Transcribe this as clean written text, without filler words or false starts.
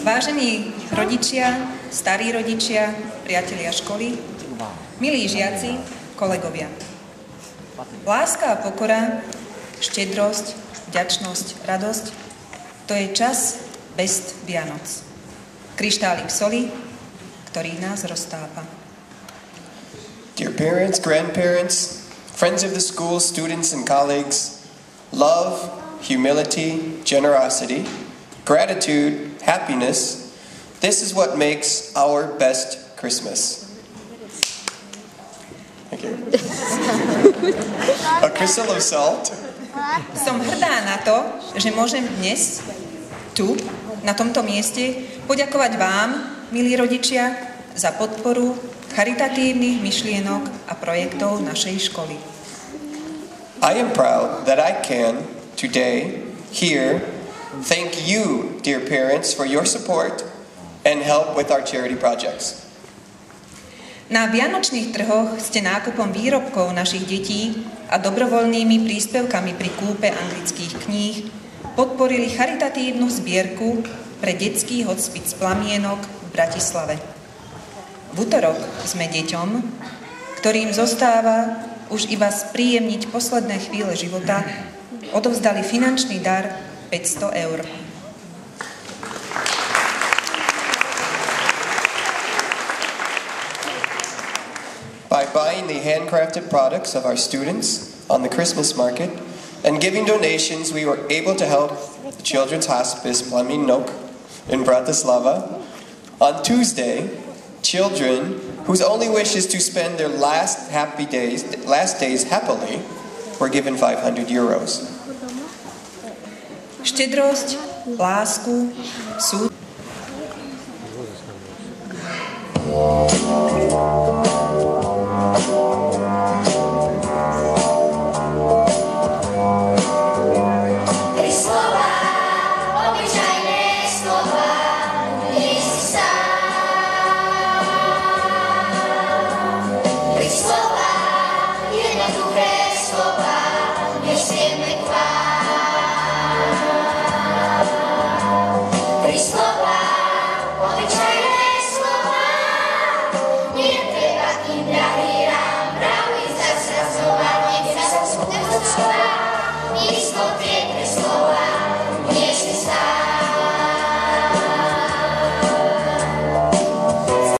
Vážení rodičia, starí rodičia, priatelia školy, milí žiaci, kolegovia. Láska a pokora, štedrosť, vďačnosť, radosť, to je čas bez Vianoc. Kryštálik soli, ktorý nás roztápa. Dear parents, grandparents, friends of the school, students and colleagues, love, humility, generosity, gratitude, happiness, this is what makes our best Christmas. Thank you. A crystal of salt. Som hrdá na to, že môžem dnes, tu, na tomto mieste, poďakovať vám, milí rodičia, za podporu charitatívnych myšlienok a projektov našej školy. I am proud that I can, today, here, thank you, dear parents, for your support and help with our charity projects. Na vianočných trhoch ste nákupom výrobkov našich detí a dobrovoľnými príspevkami pri kúpe anglických kníh podporili charitatívnu zbierku pre detský hospic Plamienok v Bratislave. V utorok sme deťom, ktorým zostáva už iba spríjemniť posledné chvíle života, odovzdali finančný dar 500 eur. By buying the handcrafted products of our students on the Christmas market and giving donations, we were able to help the Children's Hospice Plamienok in Bratislava. On Tuesday, children whose only wish is to spend their last days happily were given 500 euros. Štedrosť, lásku, súd.